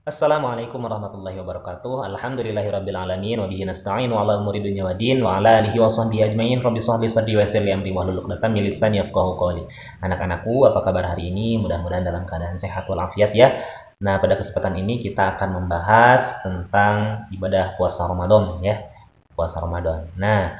Assalamualaikum warahmatullahi wabarakatuh. Alhamdulillahirabbil alamin wa bihi nasta'in wa ala umuri dunya waddin wa ala alihi wa sahbihi ajmain. Rabbi shrah li sadri wa yassir li amri wahlul 'uqdatam min lisani yafqahu qawli. Anak-anakku, apa kabar hari ini? Mudah-mudahan dalam keadaan sehat walafiat ya. Nah, pada kesempatan ini kita akan membahas tentang ibadah puasa Ramadan ya. Puasa Ramadan. Nah,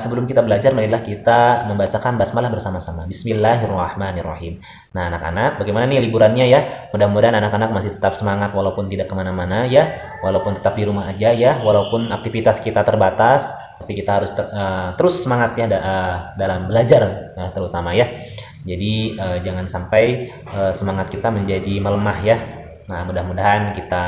sebelum kita belajar, marilah kita membacakan basmalah bersama-sama. Bismillahirrahmanirrahim. Nah, anak-anak, bagaimana nih liburannya ya? Mudah-mudahan anak-anak masih tetap semangat walaupun tidak kemana-mana ya, walaupun tetap di rumah aja ya, walaupun aktivitas kita terbatas, tapi kita harus terus semangat ya dalam belajar terutama ya. Jadi jangan sampai semangat kita menjadi melemah ya. Nah, mudah-mudahan kita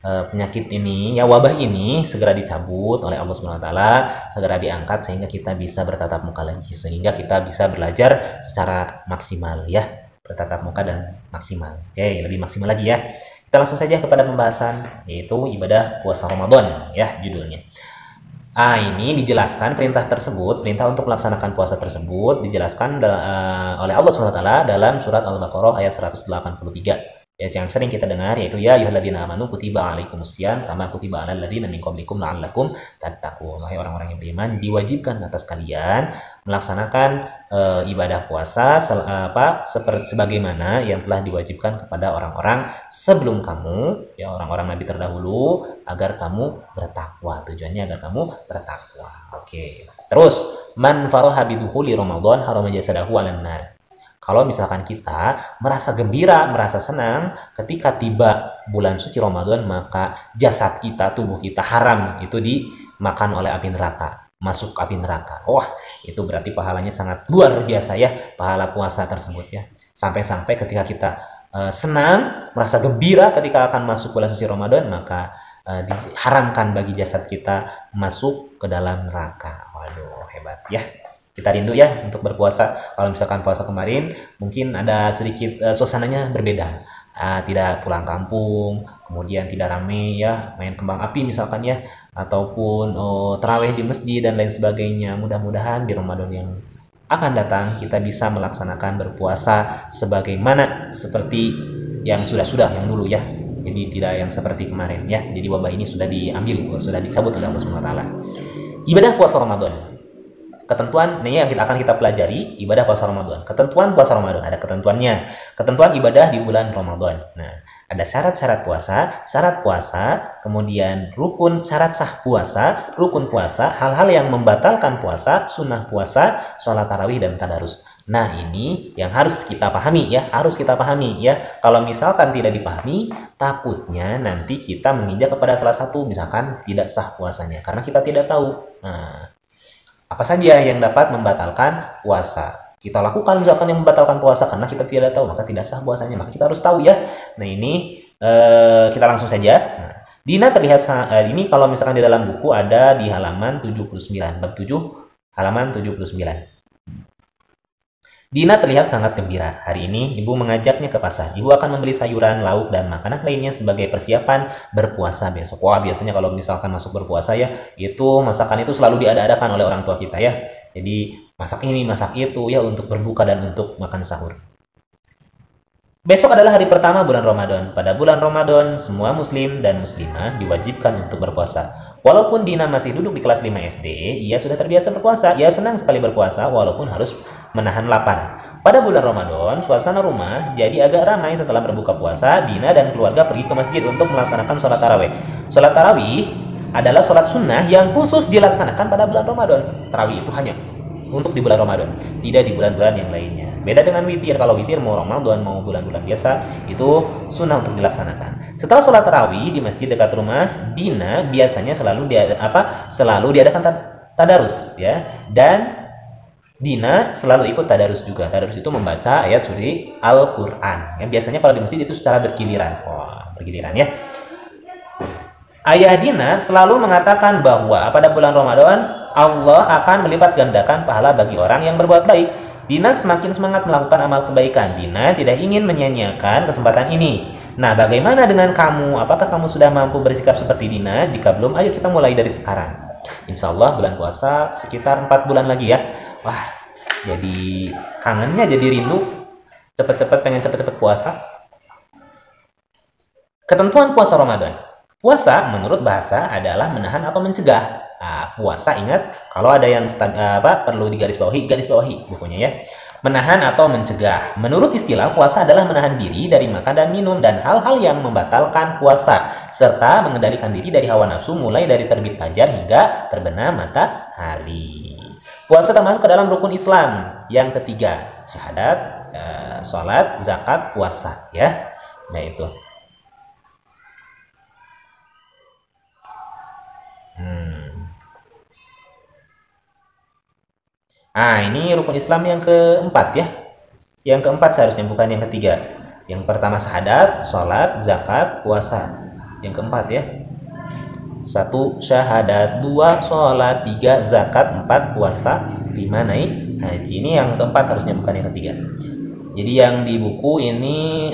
penyakit ini ya, wabah ini segera dicabut oleh Allah Subhanahu wa taala, segera diangkat sehingga kita bisa bertatap muka lagi, sehingga kita bisa belajar secara maksimal ya, bertatap muka dan maksimal. Oke, lebih maksimal lagi ya. Kita langsung saja kepada pembahasan, yaitu ibadah puasa Ramadan ya judulnya. Ini dijelaskan perintah tersebut, perintah untuk melaksanakan puasa tersebut dijelaskan oleh Allah Subhanahu wa taala dalam surat Al-Baqarah ayat 183. Ya, yang sering kita dengar yaitu ya ayyuhalladzina amanu kutiba alaikumusiyam kama kutiba alal ladzina min qablikum la'allakum tattaqun. Wahai orang-orang yang beriman, diwajibkan atas kalian melaksanakan ibadah puasa seperti sebagaimana yang telah diwajibkan kepada orang-orang sebelum kamu, ya orang-orang nabi terdahulu, agar kamu bertakwa. Tujuannya agar kamu bertakwa. Oke. Terus, man faraha bidukhuli Ramadan harama jasadahu 'alan nar. Kalau misalkan kita merasa gembira, merasa senang ketika tiba bulan suci Ramadan, maka jasad kita, tubuh kita haram itu dimakan oleh api neraka, masuk api neraka. Wah, itu berarti pahalanya sangat luar biasa ya, pahala puasa tersebut ya. Sampai-sampai ketika kita senang, merasa gembira ketika akan masuk bulan suci Ramadan, maka diharamkan bagi jasad kita masuk ke dalam neraka. Waduh, hebat ya. Kita rindu ya untuk berpuasa. Kalau misalkan puasa kemarin mungkin ada sedikit suasananya berbeda, tidak pulang kampung, kemudian tidak rame ya, main kembang api misalkan ya, ataupun terawih di masjid dan lain sebagainya. Mudah-mudahan di Ramadan yang akan datang kita bisa melaksanakan berpuasa sebagaimana seperti yang sudah-sudah, yang dulu ya. Jadi tidak yang seperti kemarin ya. Jadi wabah ini sudah diambil, sudah dicabut oleh Allah Subhanahu wa taala. Ibadah puasa Ramadan. Ketentuan ini yang akan kita pelajari, ibadah puasa Ramadan. Ketentuan puasa Ramadan, ada ketentuannya. Ketentuan ibadah di bulan Ramadan. Nah, ada syarat puasa, kemudian rukun syarat sah puasa, rukun puasa, hal-hal yang membatalkan puasa, sunnah puasa, sholat tarawih dan tadarus. Nah, ini yang harus kita pahami ya, harus kita pahami ya. Kalau misalkan tidak dipahami, takutnya nanti kita menginjak kepada salah satu, misalkan tidak sah puasanya karena kita tidak tahu. Nah, apa saja yang dapat membatalkan puasa? Kita lakukan misalkan yang membatalkan puasa karena kita tidak tahu, maka tidak sah puasanya. Maka kita harus tahu ya. Nah, ini kita langsung saja. Nah, Dina terlihat ini kalau misalkan di dalam buku ada di halaman 79, bab 7 halaman 79. Dina terlihat sangat gembira. Hari ini ibu mengajaknya ke pasar. Ibu akan membeli sayuran, lauk, dan makanan lainnya sebagai persiapan berpuasa besok. Wah, biasanya kalau misalkan masuk berpuasa ya, itu masakan itu selalu diada-adakan oleh orang tua kita ya. Jadi masak ini, masak itu ya untuk berbuka dan untuk makan sahur. Besok adalah hari pertama bulan Ramadan. Pada bulan Ramadan, semua muslim dan muslimah diwajibkan untuk berpuasa. Walaupun Dina masih duduk di kelas 5 SD, ia sudah terbiasa berpuasa. Ia senang sekali berpuasa walaupun harus menahan lapar. Pada bulan Ramadan, suasana rumah jadi agak ramai setelah berbuka puasa. Dina dan keluarga pergi ke masjid untuk melaksanakan sholat tarawih. Sholat tarawih adalah sholat sunnah yang khusus dilaksanakan pada bulan Ramadan. Tarawih itu hanya untuk di bulan Ramadan, tidak di bulan-bulan yang lainnya. Beda dengan witir, kalau witir mau Ramadan mau bulan-bulan biasa itu sunnah untuk dilaksanakan. Setelah sholat tarawih di masjid dekat rumah Dina, biasanya selalu diadakan tadarus ya, dan Dina selalu ikut tadarus juga. Tadarus itu membaca ayat suci Al-Quran. Yang biasanya kalau di masjid itu secara bergiliran. Wah, bergiliran ya. Ayah Dina selalu mengatakan bahwa pada bulan Ramadan Allah akan melipat gandakan pahala bagi orang yang berbuat baik. Dina semakin semangat melakukan amal kebaikan. Dina tidak ingin menyia-nyiakan kesempatan ini. Nah, bagaimana dengan kamu? Apakah kamu sudah mampu bersikap seperti Dina? Jika belum, ayo kita mulai dari sekarang. Insya Allah bulan puasa sekitar 4 bulan lagi ya. Wah, jadi kangennya, jadi rindu. Cepet-cepet, pengen cepet-cepet puasa. Ketentuan puasa Ramadan. Puasa menurut bahasa adalah menahan atau mencegah. Nah, puasa ingat kalau ada yang perlu garis bawahi bukunya ya. Menahan atau mencegah. Menurut istilah, puasa adalah menahan diri dari makan dan minum dan hal-hal yang membatalkan puasa, serta mengendalikan diri dari hawa nafsu mulai dari terbit fajar hingga terbenam matahari. Puasa termasuk ke dalam rukun Islam yang ketiga, syahadat, sholat, zakat, puasa ya. Nah itu. Ini rukun Islam yang keempat ya. Yang keempat seharusnya, bukan yang ketiga. Yang pertama syahadat, sholat, zakat, puasa. Yang keempat ya. 1 syahadat, 2 sholat, 3 zakat, 4 puasa, 5 naik haji. Ini yang keempat harusnya, bukan yang ketiga. Jadi yang di buku ini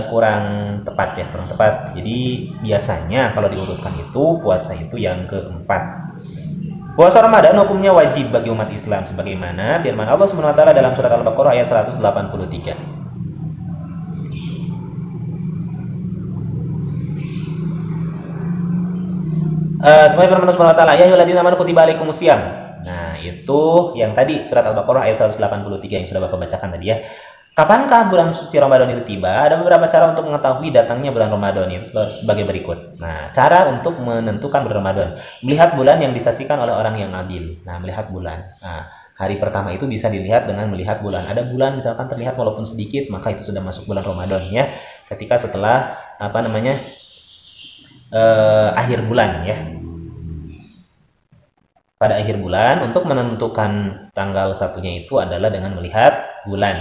kurang tepat ya, kurang tepat. Jadi biasanya kalau diurutkan itu puasa itu yang keempat. Puasa Ramadan hukumnya wajib bagi umat Islam sebagaimana firman Allah Subhanahu wa taala dalam surat Al-Baqarah ayat 183. Sebagai firman Allah Subhanahu wa taala, ya ayyuhalladzina amanu kutiba alaikumusiyam. Nah, itu yang tadi surat Al-Baqarah ayat 183 yang sudah Bapak bacakan tadi ya. Kapankah bulan suci Ramadan itu tiba? Ada beberapa cara untuk mengetahui datangnya bulan Ramadan ini sebagai berikut. Nah, cara untuk menentukan bulan Ramadan. Melihat bulan yang disaksikan oleh orang yang adil. Nah, melihat bulan. Nah, hari pertama itu bisa dilihat dengan melihat bulan. Ada bulan misalkan terlihat walaupun sedikit, maka itu sudah masuk bulan Ramadan ya. Ketika setelah akhir bulan ya. Pada akhir bulan untuk menentukan tanggal satunya itu adalah dengan melihat bulan.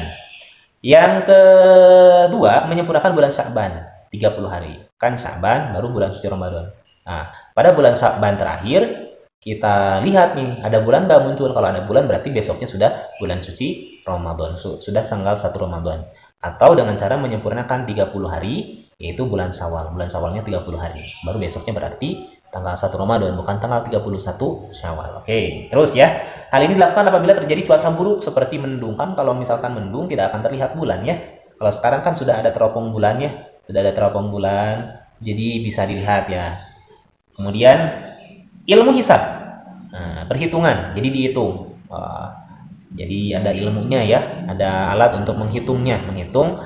Yang kedua, menyempurnakan bulan Sya'ban 30 hari. Kan Sya'ban baru bulan suci Ramadan. Nah, pada bulan Sya'ban terakhir kita lihat nih, ada bulan nggak muncul. Kalau ada bulan berarti besoknya sudah bulan suci Ramadan, sudah tanggal 1 Ramadan. Atau dengan cara menyempurnakan 30 hari, yaitu bulan Syawal. Bulan Syawalnya 30 hari. Baru besoknya berarti tanggal 1 Ramadan, bukan tanggal 31 Syawal. Oke, terus ya. Hal ini dilakukan apabila terjadi cuaca buruk seperti mendung. Kan kalau misalkan mendung tidak akan terlihat bulan ya. Kalau sekarang kan sudah ada teropong bulan ya. Sudah ada teropong bulan, jadi bisa dilihat ya. Kemudian ilmu hisab. Nah, perhitungan, jadi dihitung. Jadi ada ilmunya ya, ada alat untuk menghitungnya, menghitung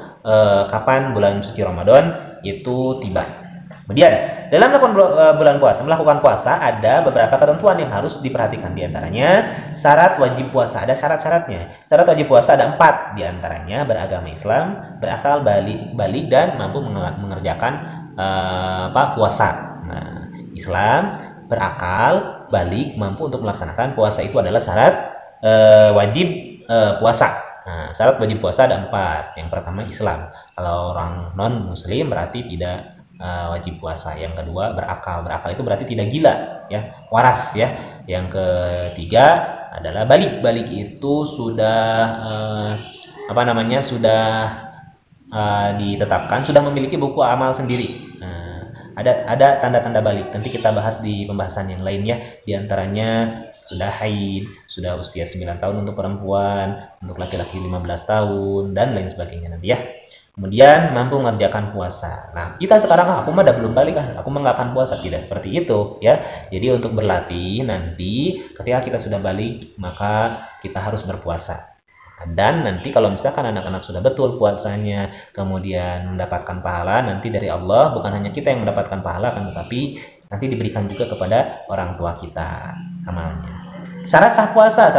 kapan bulan suci Ramadan itu tiba. Kemudian dalam melakukan puasa ada beberapa ketentuan yang harus diperhatikan. Di antaranya syarat wajib puasa, ada syarat-syaratnya. Syarat wajib puasa ada 4, di antaranya beragama Islam, berakal, balik dan mampu mengerjakan puasa. Nah, Islam, berakal, balik, mampu untuk melaksanakan puasa itu adalah syarat wajib puasa. Nah, syarat wajib puasa ada 4. Yang pertama Islam. Kalau orang non Muslim berarti tidak wajib puasa. Yang kedua berakal. Berakal itu berarti tidak gila, ya, waras, ya. Yang ketiga adalah balik. Balik itu sudah ditetapkan, sudah memiliki buku amal sendiri. Ada tanda-tanda balik. Nanti kita bahas di pembahasan yang lainnya. Di antaranya sudah haid, sudah usia 9 tahun untuk perempuan, untuk laki-laki 15 tahun, dan lain sebagainya nanti ya. Kemudian mampu mengerjakan puasa. Nah, kita sekarang aku mah udah belum balik aku mah nggak akan puasa. Tidak seperti itu ya. Jadi untuk berlatih nanti ketika kita sudah balik maka kita harus berpuasa. Dan nanti kalau misalkan anak-anak sudah betul puasanya, kemudian mendapatkan pahala nanti dari Allah, bukan hanya kita yang mendapatkan pahala kan, tetapi nanti diberikan juga kepada orang tua kita amalnya. Syarat sah puasa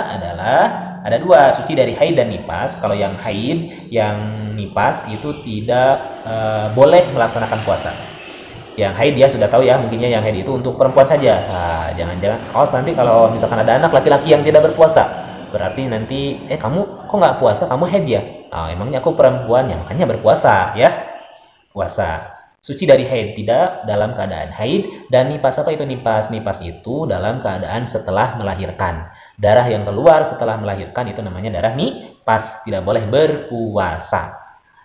adalah ada 2, suci dari haid dan nifas. Kalau yang haid, yang nifas itu tidak boleh melaksanakan puasa. Yang haid dia sudah tahu ya, mungkinnya yang haid itu untuk perempuan saja. Nah, jangan-jangan nanti kalau misalkan ada anak laki-laki yang tidak berpuasa, berarti nanti kamu kok nggak puasa, kamu haid ya? Emangnya aku perempuan, yang makanya berpuasa ya. Puasa. Suci dari haid, tidak dalam keadaan haid. Dan nifas, apa itu nifas? Nifas itu dalam keadaan setelah melahirkan. Darah yang keluar setelah melahirkan itu namanya darah nifas. Tidak boleh berpuasa.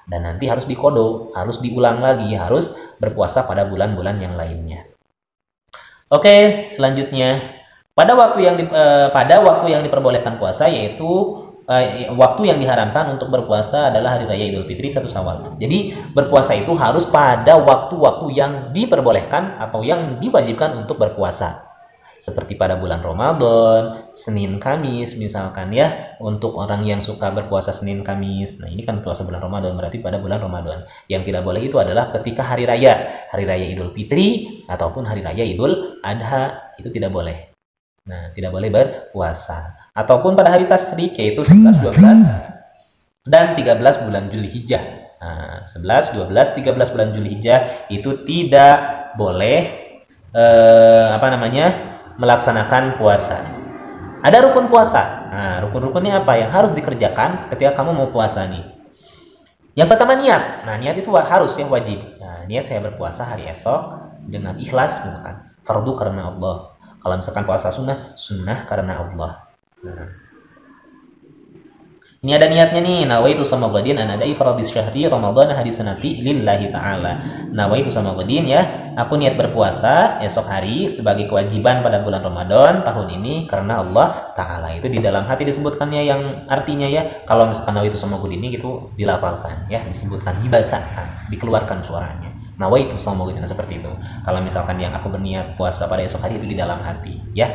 Dan nanti harus dikodo, harus diulang lagi, harus berpuasa pada bulan-bulan yang lainnya. Oke, selanjutnya pada waktu yang diperbolehkan puasa yaitu waktu yang diharamkan untuk berpuasa adalah hari raya Idul Fitri 1 Syawal. Jadi berpuasa itu harus pada waktu-waktu yang diperbolehkan atau yang diwajibkan untuk berpuasa. Seperti pada bulan Ramadan, Senin Kamis misalkan ya, untuk orang yang suka berpuasa Senin Kamis. Nah, ini kan puasa bulan Ramadan, berarti pada bulan Ramadan. Yang tidak boleh itu adalah ketika hari raya Idul Fitri ataupun hari raya Idul Adha, itu tidak boleh. Nah, tidak boleh berpuasa. Ataupun pada hari tasyrik, yaitu 11, 12 dan 13 bulan Zulhijjah. Nah, 11, 12, 13 bulan Zulhijjah itu tidak boleh melaksanakan puasa. Ada rukun puasa. Nah, rukun-rukunnya apa yang harus dikerjakan ketika kamu mau puasa nih? Yang pertama niat. Nah, niat itu harus yang wajib. Nah, niat saya berpuasa hari esok dengan ikhlas misalkan. Fardu karena Allah. Kalau misalkan puasa sunnah karena Allah. Nah. Ini ada niatnya nih, nawaitu samaghadin an adai faradhis syahri ramadhan hadisanati lillahi ta'ala. Nawaitu samaghadin ya, aku niat berpuasa esok hari sebagai kewajiban pada bulan Ramadan tahun ini karena Allah Ta'ala. Itu di dalam hati disebutkannya, yang artinya ya, kalau misalkan nawaitu samaghadin ini gitu dilafalkan ya, disebutkan, dibacakan, dikeluarkan suaranya. Nawaitu samaghadin seperti itu. Kalau misalkan yang aku berniat puasa pada esok hari itu di dalam hati ya.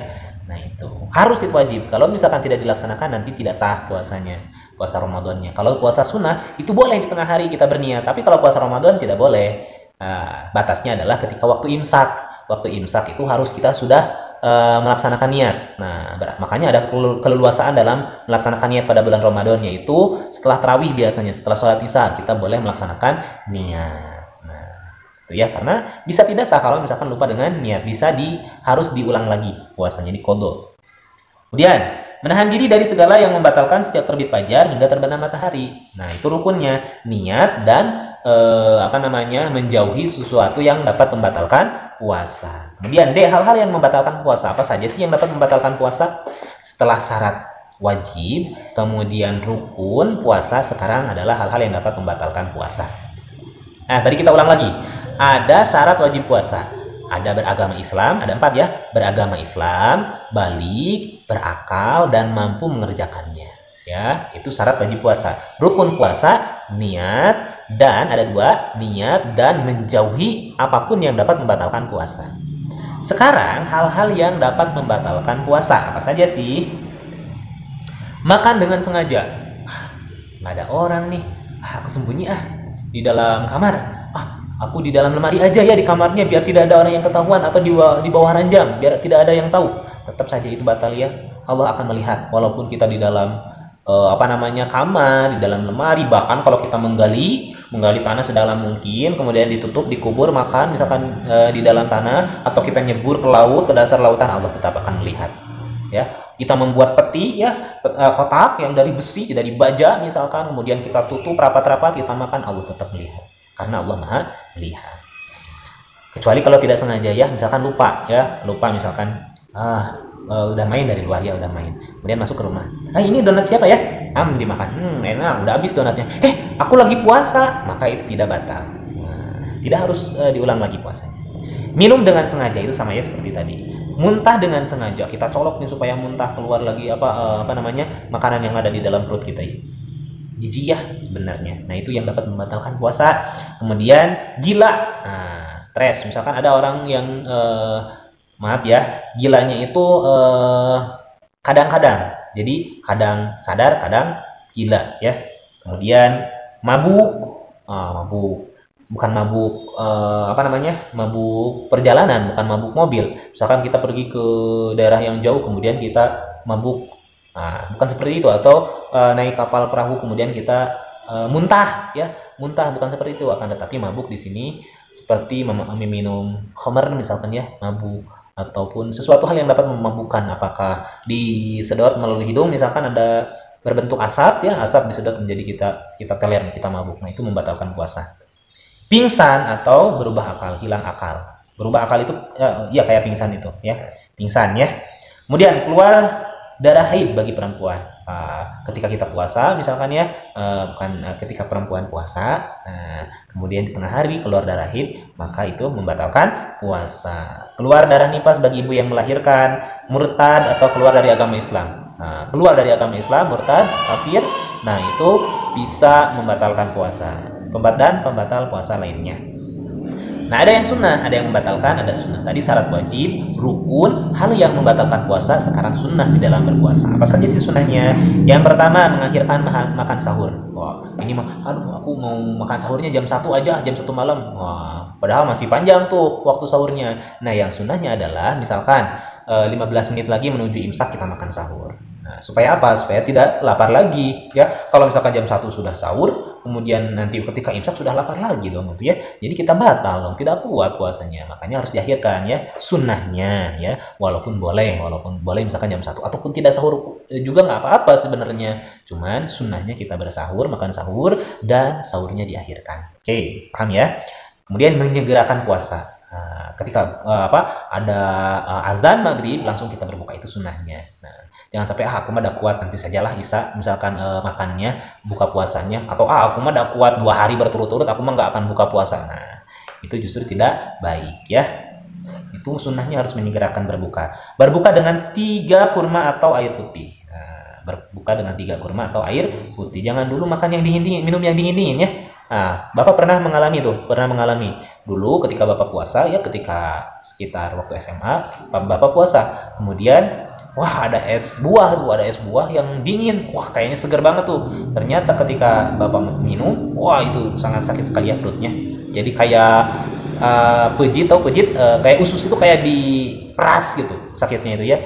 Nah, itu harus, itu wajib. Kalau misalkan tidak dilaksanakan nanti tidak sah puasanya, puasa Ramadannya. Kalau puasa sunnah itu boleh di tengah hari kita berniat, tapi kalau puasa Ramadan tidak boleh. Nah, batasnya adalah ketika waktu imsak. Waktu imsak itu harus kita sudah melaksanakan niat. Nah, makanya ada keleluasaan dalam melaksanakan niat pada bulan Ramadan, yaitu setelah tarawih biasanya, setelah sholat isya kita boleh melaksanakan niat. Ya, karena bisa tidak sah kalau misalkan lupa dengan niat, harus diulang lagi puasanya, diqadha. Kemudian menahan diri dari segala yang membatalkan sejak terbit fajar hingga terbenam matahari. Nah, itu rukunnya, niat dan menjauhi sesuatu yang dapat membatalkan puasa. Kemudian hal-hal yang membatalkan puasa, apa saja sih yang dapat membatalkan puasa? Setelah syarat wajib, kemudian rukun puasa, sekarang adalah hal-hal yang dapat membatalkan puasa. Nah, tadi kita ulang lagi. Ada syarat wajib puasa. Ada beragama Islam, ada 4 ya. Beragama Islam, balik, berakal, dan mampu mengerjakannya. Ya, itu syarat wajib puasa. Rukun puasa, niat, dan ada 2, niat dan menjauhi apapun yang dapat membatalkan puasa. Sekarang hal-hal yang dapat membatalkan puasa, apa saja sih? Makan dengan sengaja. Nggak ada orang nih. Aku sembunyi di dalam kamar. Aku di dalam lemari aja ya, di kamarnya, biar tidak ada orang yang ketahuan, atau di bawah ranjang biar tidak ada yang tahu. Tetap saja itu batal ya. Allah akan melihat walaupun kita di dalam kamar, di dalam lemari, bahkan kalau kita menggali tanah sedalam mungkin, kemudian ditutup, dikubur, makan misalkan di dalam tanah, atau kita nyebur ke laut, ke dasar lautan, Allah tetap akan melihat. Ya, kita membuat peti ya, kotak yang dari besi, dari baja misalkan, kemudian kita tutup rapat-rapat, kita makan, Allah tetap melihat. Karena Allah Maha melihat. Kecuali kalau tidak sengaja ya, misalkan lupa misalkan udah main dari luar ya, udah main, kemudian masuk ke rumah, ini donat siapa ya, dimakan, enak, udah habis donatnya, aku lagi puasa, maka itu tidak batal. Tidak harus diulang lagi puasanya. Minum dengan sengaja itu sama ya seperti tadi. Muntah dengan sengaja, kita colok nih supaya muntah, keluar lagi makanan yang ada di dalam perut kita ya. Jijik ya sebenarnya. Nah, itu yang dapat membatalkan puasa. Kemudian gila, stres. Misalkan ada orang yang gilanya itu kadang-kadang. Jadi kadang sadar, kadang gila ya. Kemudian mabuk, bukan mabuk mabuk perjalanan, bukan mabuk mobil. Misalkan kita pergi ke daerah yang jauh, kemudian kita mabuk. Bukan seperti itu, atau naik kapal perahu kemudian kita muntah ya, muntah, bukan seperti itu. Akan tetapi mabuk di sini seperti meminum khamar misalkan ya, mabuk, ataupun sesuatu hal yang dapat memabukkan, apakah disedot melalui hidung misalkan ada berbentuk asap ya, asap disedot menjadi kita teler, kita mabuk. Nah, itu membatalkan puasa. Pingsan atau berubah akal, hilang akal. Berubah akal itu ya kayak pingsan itu ya, pingsan ya. Kemudian keluar darah haid bagi perempuan ketika kita puasa misalkan ya, ketika perempuan puasa, kemudian di tengah hari keluar darah haid, maka itu membatalkan puasa. Keluar darah nifas bagi ibu yang melahirkan, murtad atau keluar dari agama Islam, keluar dari agama Islam, murtad, kafir, nah itu bisa membatalkan puasa. Dan pembatal puasa lainnya. Nah, ada yang sunnah, ada yang membatalkan, ada sunnah. Tadi syarat wajib, rukun, hal yang membatalkan puasa, sekarang sunnah di dalam berpuasa. Apa saja sih sunnahnya? Yang pertama, mengakhirkan makan sahur. Wah, ini mah, aduh, aku mau makan sahurnya jam 1 aja, jam 1 malam. Wah, padahal masih panjang tuh waktu sahurnya. Nah, yang sunnahnya adalah, misalkan 15 menit lagi menuju imsak kita makan sahur. Nah, supaya apa? Supaya tidak lapar lagi, ya. Kalau misalkan jam 1 sudah sahur, kemudian nanti ketika imsak sudah lapar lagi dong, gitu ya. Jadi kita batal dong, tidak kuat puasanya. Makanya harus diakhirkan ya, sunnahnya ya. Walaupun boleh misalkan jam 1 ataupun tidak sahur juga nggak apa-apa sebenarnya. Cuman sunnahnya kita bersahur, makan sahur dan sahurnya diakhirkan. Oke, paham ya? Kemudian menyegerakan puasa. Nah, ketika ada azan maghrib langsung kita berbuka, itu sunnahnya. Nah, jangan sampai aku mah udah kuat nanti sajalah Isa misalkan makannya, buka puasanya, atau aku mah udah kuat 2 hari berturut-turut aku mah nggak akan buka puasa. Nah, itu justru tidak baik ya. Itu sunnahnya harus menyegerakan berbuka. Berbuka dengan 3 kurma atau air putih. Nah, berbuka dengan 3 kurma atau air putih. Jangan dulu makan yang dingin-dingin, minum yang dingin-dingin ya. Nah, Bapak pernah mengalami dulu ketika Bapak puasa ya, ketika sekitar waktu SMA, Bapak puasa. Kemudian wah, ada es buah yang dingin. Wah, kayaknya segar banget tuh. Ternyata ketika Bapak minum, wah itu sangat sakit sekali ya perutnya. Jadi kayak pejit, kayak usus itu kayak diperas gitu sakitnya itu ya.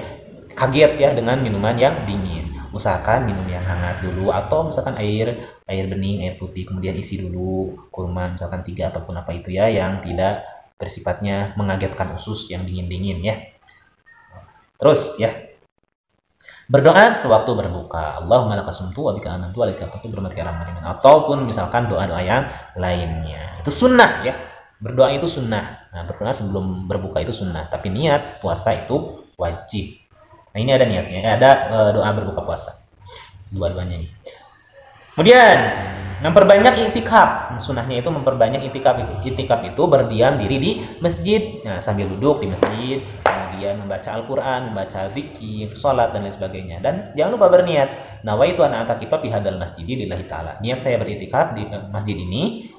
Kaget ya dengan minuman yang dingin. Usahakan minum yang hangat dulu, atau misalkan air bening, air putih, kemudian isi dulu kurma misalkan 3 ataupun apa itu ya, yang tidak bersifatnya mengagetkan usus yang dingin-dingin ya. Terus ya, berdoa sewaktu berbuka. Allahumma lakasumtu wa bika amantu wa alaika tawakkaltu bi rahmatika, ataupun misalkan doa-doa yang lainnya. Itu sunnah ya. Berdoa itu sunnah. Nah, berdoa sebelum berbuka itu sunnah, tapi niat puasa itu wajib. Nah, ini ada niatnya, ada doa berbuka puasa. Dua-duanya ini. Kemudian memperbanyak iktikaf. Sunnahnya itu memperbanyak iktikaf. Iktikaf itu berdiam diri di masjid. Nah, sambil duduk di masjid, kemudian membaca Al-Qur'an, membaca zikir, salat dan lain sebagainya. Dan jangan lupa berniat, nawaitu an a'takifa fi hadzal masjidi lillahi ta'ala. Niat saya beriktikaf di masjid ini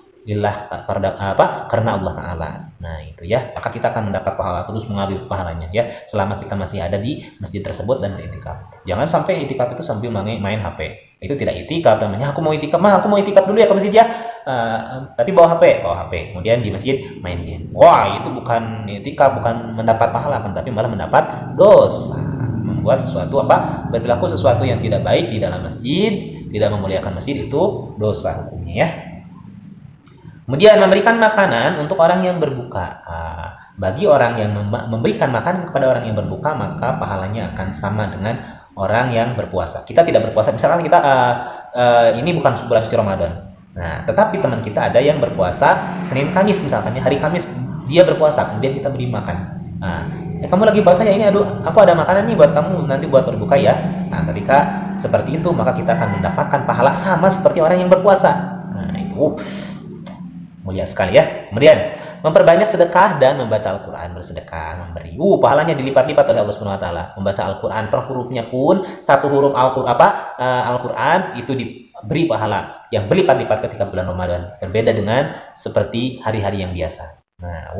karena Allah Ta'ala. Nah itu ya, maka kita akan mendapat pahala, terus mengalir pahalanya ya, selama kita masih ada di masjid tersebut dan beritikaf. Jangan sampai itikaf itu sambil main HP. Itu tidak itikaf namanya. Aku mau itikaf dulu ya ke masjid ya. Tapi bawa HP. Kemudian di masjid main game. Wah, itu bukan itikaf, bukan mendapat pahala kan, tapi malah mendapat dosa. Membuat berlaku sesuatu yang tidak baik di dalam masjid, tidak memuliakan masjid, itu dosa hukumnya ya. Kemudian memberikan makanan untuk orang yang berbuka. Bagi orang yang memberikan makanan kepada orang yang berbuka, maka pahalanya akan sama dengan orang yang berpuasa. Kita tidak berpuasa, misalkan kita ini bukan bulan suci Ramadan. Nah, tetapi teman kita ada yang berpuasa Senin Kamis misalkan, hari Kamis dia berpuasa, kemudian kita beri makan. Nah, kamu lagi puasa ya, ini aku ada makanan nih buat kamu nanti buat berbuka ya. Nah, ketika seperti itu maka kita akan mendapatkan pahala sama seperti orang yang berpuasa. Nah, itu mulia sekali ya. Kemudian memperbanyak sedekah dan membaca Al-Quran. Bersedekah, memberi, pahalanya dilipat-lipat oleh Allah Subhanahu Wa Taala. Membaca Al-Quran per hurufnya pun, satu huruf Al-Quran itu diberi pahala yang berlipat-lipat ketika bulan Ramadan. Berbeda dengan seperti hari-hari yang biasa. Nah,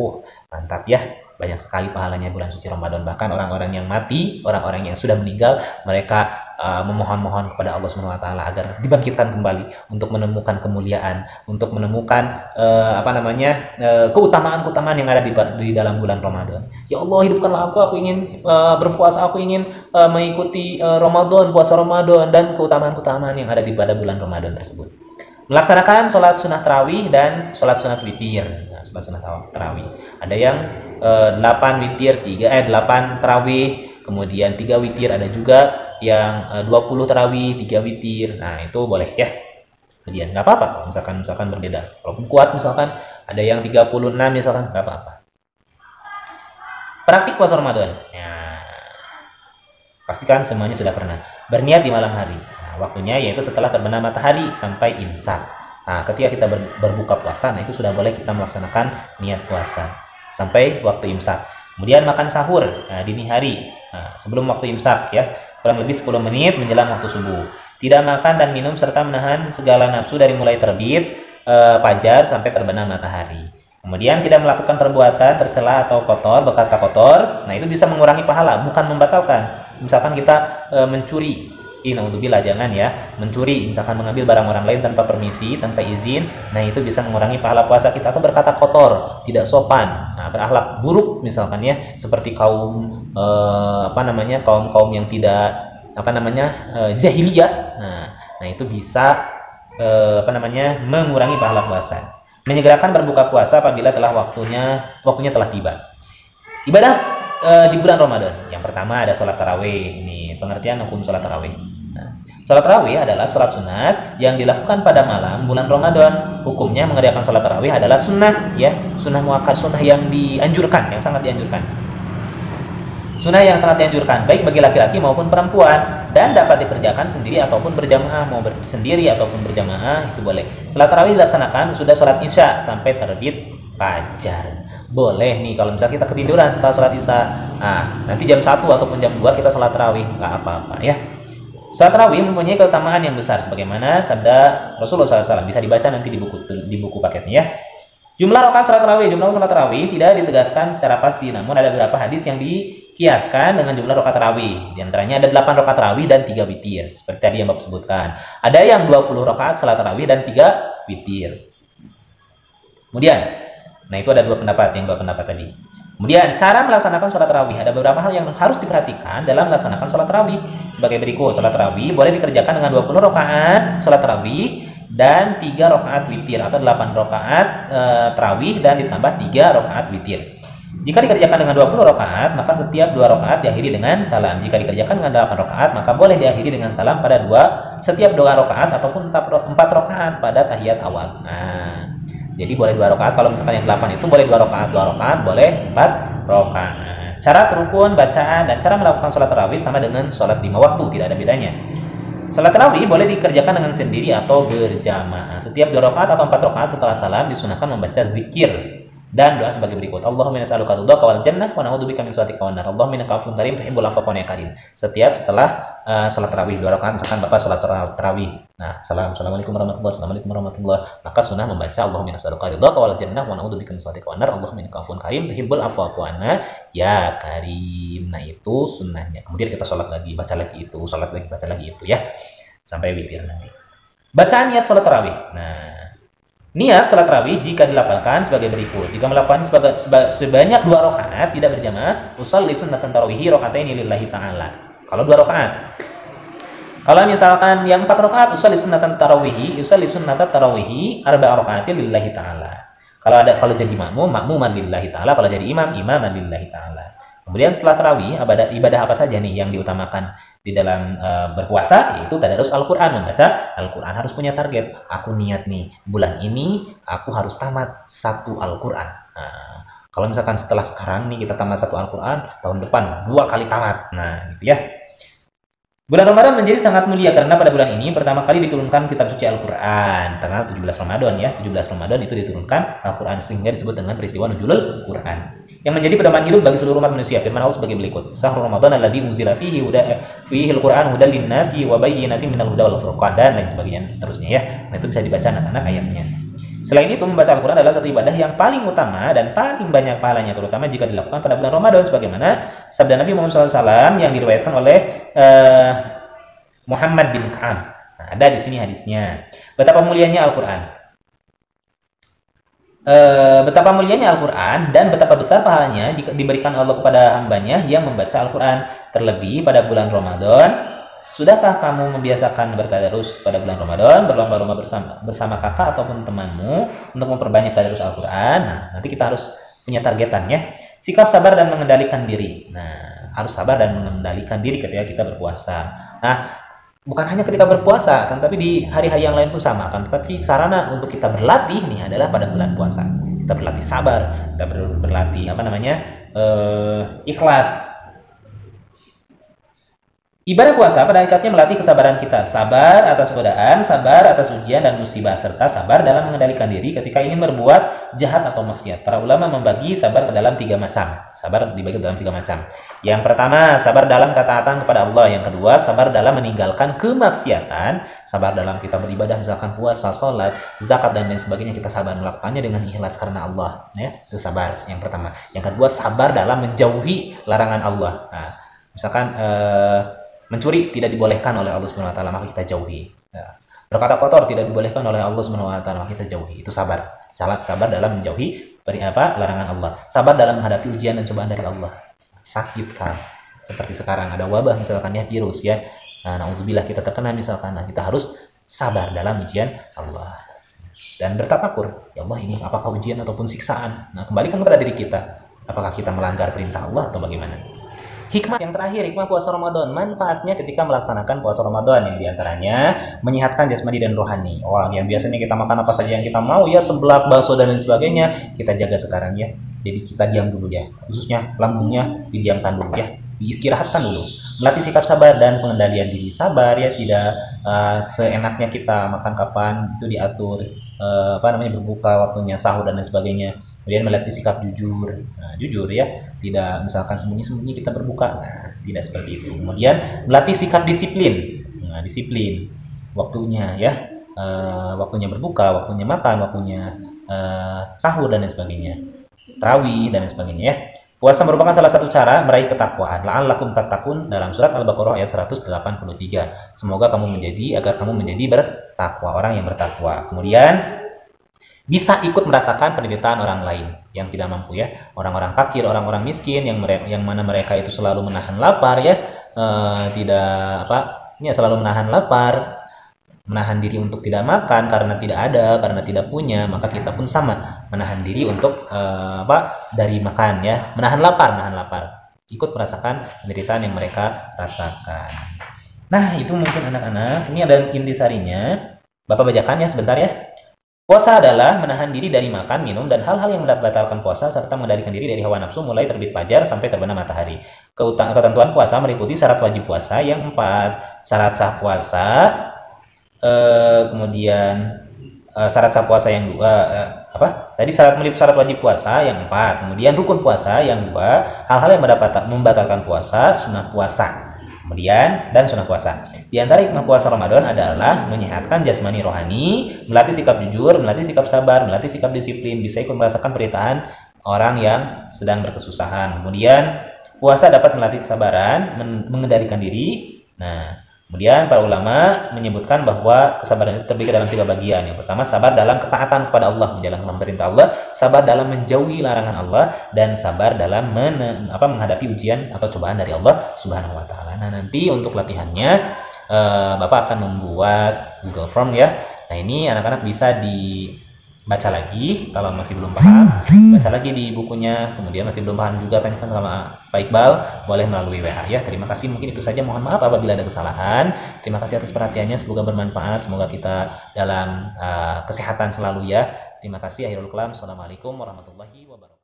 mantap ya. Banyak sekali pahalanya bulan suci Ramadan. Bahkan orang-orang yang mati, orang-orang yang sudah meninggal, mereka memohon-mohon kepada Allah Subhanahu Wa Taala agar dibangkitkan kembali untuk menemukan kemuliaan, untuk menemukan keutamaan-keutamaan yang ada di dalam bulan Ramadan. Ya Allah, hidupkanlah aku ingin berpuasa, aku ingin mengikuti Ramadan, puasa Ramadan, dan keutamaan-keutamaan yang ada di pada bulan Ramadan tersebut. Melaksanakan sholat sunnah tarawih dan sholat sunnah witir. Nah, sholat sunnah tarawih ada yang 8 witir, 8 tarawih, kemudian 3 witir, ada juga yang 20 tarawih, 3 witir. Nah, itu boleh ya. Kemudian nggak apa-apa kalau misalkan berbeda. Walaupun kuat misalkan ada yang 36 misalkan, nggak apa-apa. Praktik puasa Ramadan. Ya, pastikan semuanya sudah pernah berniat di malam hari. Nah, waktunya yaitu setelah terbenam matahari sampai imsak. Nah, ketika kita berbuka puasa, nah itu sudah boleh kita melaksanakan niat puasa sampai waktu imsak. Kemudian makan sahur dini hari sebelum waktu imsak ya. kurang lebih 10 menit menjelang waktu subuh. Tidak makan dan minum serta menahan segala nafsu dari mulai terbit fajar sampai terbenam matahari. Kemudian tidak melakukan perbuatan tercela atau kotor, berkata kotor. Nah, itu bisa mengurangi pahala, bukan membatalkan. Misalkan kita mencuri, naudzubillah, jangan ya, mencuri, misalkan mengambil barang orang lain tanpa permisi, tanpa izin. Nah, itu bisa mengurangi pahala puasa kita. Atau berkata kotor, tidak sopan, nah, berakhlak buruk misalkan ya, seperti kaum kaum yang tidak jahiliyah. Nah, itu bisa mengurangi pahala puasa. Menyegerakan berbuka puasa apabila waktunya telah tiba. Ibadah di bulan Ramadan. Yang pertama ada sholat tarawih. Ini pengertian hukum sholat tarawih. Nah, sholat tarawih adalah sholat sunat yang dilakukan pada malam bulan Ramadan. Hukumnya mengerjakan sholat tarawih adalah sunnah, ya, sunnah muakkad, sunnah yang dianjurkan, yang sangat dianjurkan. Sunnah yang sangat dianjurkan baik bagi laki-laki maupun perempuan, dan dapat dikerjakan sendiri ataupun berjamaah. Mau sendiri ataupun berjamaah itu boleh. Salat tarawih dilaksanakan sesudah sholat isya sampai terbit fajar. Boleh nih kalau misalnya kita ketiduran setelah sholat isya, nanti jam 1 ataupun jam 2 kita sholat tarawih, nggak apa-apa ya. Salat tarawih mempunyai keutamaan yang besar sebagaimana sabda Rasulullah SAW, bisa dibaca nanti di buku paketnya ya. Jumlah rakaat salat tarawih tidak ditegaskan secara pasti, namun ada beberapa hadis yang dikiaskan dengan jumlah rakaat tarawih. Di antaranya ada 8 rakaat tarawih dan 3 witir, seperti tadi yang Bapak sebutkan. Ada yang 20 rakaat salat tarawih dan 3 witir. Kemudian, nah itu ada dua pendapat tadi. Kemudian cara melaksanakan sholat tarawih, ada beberapa hal yang harus diperhatikan dalam melaksanakan sholat tarawih sebagai berikut. Sholat tarawih boleh dikerjakan dengan 20 rakaat sholat tarawih dan 3 rakaat witir, atau 8 rakaat tarawih dan ditambah 3 rakaat witir. Jika dikerjakan dengan 20 rakaat, maka setiap 2 rakaat diakhiri dengan salam. Jika dikerjakan dengan 8 rakaat, maka boleh diakhiri dengan salam pada setiap 2 rakaat ataupun 4 rakaat pada tahiyat awal. Nah, jadi boleh 2 rakaat. Kalau misalkan yang 8 itu boleh 2 rakaat, boleh 4 rakaat. Cara rukun, bacaan, dan cara melakukan sholat tarawih sama dengan sholat 5 waktu, tidak ada bedanya. Sholat tarawih boleh dikerjakan dengan sendiri atau berjamaah. Setiap 2 rakaat atau 4 rakaat setelah salam disunahkan membaca zikir dan doa sebagai berikut. Allahumma inna nas'aluka ridhaka wal jannah wa na'udzubika min sakhatika wan nar. Allahumma innaka 'afuwwun karim tuhibbul 'afwa fa'fu 'anni ya karim. Setiap setelah salat tarawih 2 rakaat, misalkan Bapak salat tarawih. Nah, assalamualaikum warahmatullahi, maka sunnah membaca Allahumma inna nas'aluka ridhaka wal jannah wa na'udzubika min sakhatika wan nar. Allahumma innaka 'afuwwun karim tuhibbul 'afwa fa'fu 'anna ya karim. Nah, itu sunnahnya. Kemudian kita salat lagi, baca lagi itu, salat lagi, baca lagi itu ya. Sampai witir nanti. Bacaan niat salat tarawih. Nah, niat salat tarawih jika dilafalkan sebagai berikut. Jika melakukan sebanyak 2 rakaat tidak berjamaah, usolli sunnatan tarawihi rakaatain lillahi ta'ala. Kalau 2 rakaat. Kalau misalkan yang 4 rakaat, usolli sunnatan tarawihi arba'a rakaatin lillahi ta'ala. Kalau jadi makmuman lillahi ta'ala. Kalau jadi imaman lillahi ta'ala. Kemudian setelah tarawih, ibadah apa saja nih yang diutamakan di dalam berpuasa, yaitu tadarus Al-Quran, membaca Al-Quran. Harus punya target. Aku niat nih, bulan ini aku harus tamat 1 Al-Quran. Nah, kalau misalkan setelah sekarang nih kita tamat 1 Al-Quran, tahun depan 2 kali tamat. Nah, gitu ya. Bulan Ramadan menjadi sangat mulia karena pada bulan ini pertama kali diturunkan kitab suci Al-Quran. Tanggal 17 Ramadan ya, 17 Ramadan itu diturunkan Al-Quran, sehingga disebut dengan peristiwa nuzulul Quran. Yang menjadi pedoman hidup bagi seluruh umat manusia. Firman Allah sebagai berikut. Syahrul Ramadan alladzi unzila fihi al-Quran hudan lin-nasi wa bayyinatin minal huda wal furqan, dan lain sebagainya seterusnya ya. Nah, itu bisa dibaca anak-anak ayatnya. Selain itu, membaca Al-Quran adalah satu ibadah yang paling utama dan paling banyak pahalanya, terutama jika dilakukan pada bulan Ramadan, sebagaimana sabda Nabi Muhammad SAW yang diriwayatkan oleh Muhammad bin Ka'ab. Nah, ada di sini hadisnya. Betapa mulianya Al-Quran. Betapa mulianya Al-Quran dan betapa besar pahalanya jika diberikan Allah kepada hambanya yang membaca Al-Quran. Terlebih pada bulan Ramadan. Sudahkah kamu membiasakan bertadarus pada bulan Ramadan, berlomba-lomba bersama kakak ataupun temanmu untuk memperbanyak tadarus Al-Quran? Nah, nanti kita harus punya targetan ya. Sikap sabar dan mengendalikan diri. Nah, harus sabar dan mengendalikan diri ketika kita berpuasa. Nah, bukan hanya ketika berpuasa, kan, tapi di hari-hari yang lain pun sama, kan. Tapi sarana untuk kita berlatih nih adalah pada bulan puasa. Kita berlatih sabar, kita berlatih ikhlas. Ibadah puasa pada hakikatnya melatih kesabaran kita, sabar atas godaan, sabar atas ujian dan musibah, serta sabar dalam mengendalikan diri ketika ingin berbuat jahat atau maksiat. Para ulama membagi sabar ke dalam 3 macam. Sabar dibagi dalam 3 macam. Yang pertama, sabar dalam ketaatan kepada Allah. Yang kedua, sabar dalam meninggalkan kemaksiatan. Sabar dalam kita beribadah, misalkan puasa, sholat, zakat, dan lain sebagainya. Kita sabar melakukannya dengan ikhlas karena Allah. Ya, itu sabar yang pertama. Yang kedua, sabar dalam menjauhi larangan Allah. Nah, misalkan mencuri tidak dibolehkan oleh Allah Subhanahu wa taala, maka kita jauhi. Ya. Berkata kotor tidak dibolehkan oleh Allah Subhanahu wa taala, maka kita jauhi. Itu sabar. Sabar dalam menjauhi larangan Allah. Sabar dalam menghadapi ujian dan cobaan dari Allah. Sakit kan. Seperti sekarang ada wabah misalkan ya, virus ya. Nah, naudzubillah kita terkena misalkan. Nah, kita harus sabar dalam ujian Allah. Dan bertafakur, ya Allah, ini apakah ujian ataupun siksaan? Nah, kembalikan kepada diri kita. Apakah kita melanggar perintah Allah atau bagaimana? Hikmah yang terakhir, hikmah puasa Ramadan. Manfaatnya ketika melaksanakan puasa Ramadan, yang diantaranya menyehatkan jasmani dan rohani. Wah, yang biasanya kita makan apa saja yang kita mau ya, seblak, bakso dan lain sebagainya, kita jaga sekarang ya. Jadi kita diam dulu ya, khususnya lambungnya didiamkan dulu ya, diistirahatkan dulu. Melatih sikap sabar dan pengendalian diri. Sabar ya, tidak seenaknya kita makan kapan itu diatur, berbuka waktunya, sahur dan lain sebagainya. Kemudian melatih sikap jujur. Nah, jujur ya, tidak misalkan sembunyi-sembunyi kita berbuka. Nah, tidak seperti itu. Kemudian melatih sikap disiplin. Nah, disiplin waktunya ya, waktunya berbuka, waktunya makan, waktunya sahur dan lain sebagainya. Tarawih dan lain sebagainya ya. Puasa merupakan salah satu cara meraih ketakwaan. La'allakum tattaqun dalam surat Al-Baqarah ayat 183. Semoga kamu agar kamu menjadi bertakwa, orang yang bertakwa. Kemudian bisa ikut merasakan penderitaan orang lain yang tidak mampu ya, orang-orang fakir, orang-orang miskin yang mana mereka itu selalu menahan lapar ya, selalu menahan lapar, menahan diri untuk tidak makan karena tidak ada, karena tidak punya. Maka kita pun sama, menahan diri untuk dari makan ya, menahan lapar, ikut merasakan penderitaan yang mereka rasakan. Nah, itu mungkin anak-anak, ini ada intisarinya. Bapak bacakan ya sebentar ya. Puasa adalah menahan diri dari makan, minum, dan hal-hal yang membatalkan puasa, serta mengendalikan diri dari hawa nafsu mulai terbit fajar sampai terbenam matahari. Ketentuan puasa meliputi syarat wajib puasa yang 4, syarat sah puasa, kemudian syarat sah puasa yang 2, syarat wajib puasa yang 4, kemudian rukun puasa yang 2, hal-hal yang membatalkan puasa, sunah puasa. Kemudian dan sunnah puasa. Di antara hikmah puasa Ramadan adalah menyehatkan jasmani rohani, melatih sikap jujur, melatih sikap sabar, melatih sikap disiplin, bisa ikut merasakan penderitaan orang yang sedang berkesusahan. Kemudian puasa dapat melatih kesabaran, mengendalikan diri. Nah, kemudian para ulama menyebutkan bahwa kesabaran itu terbagi dalam 3 bagian. Yang pertama, sabar dalam ketaatan kepada Allah, menjalankan perintah Allah, sabar dalam menjauhi larangan Allah, dan sabar dalam menghadapi ujian atau cobaan dari Allah Subhanahu wa taala. Nah, nanti untuk latihannya Bapak akan membuat Google Form ya. Nah, ini anak-anak bisa dibaca lagi kalau masih belum paham, baca lagi di bukunya. Kemudian masih belum paham juga, tanyakan sama Pak Iqbal, boleh melalui WA ya. Terima kasih, mungkin itu saja. Mohon maaf apabila ada kesalahan. Terima kasih atas perhatiannya, semoga bermanfaat, semoga kita dalam kesehatan selalu ya. Terima kasih. Akhirul kalam. Assalamualaikum warahmatullahi wabarakatuh.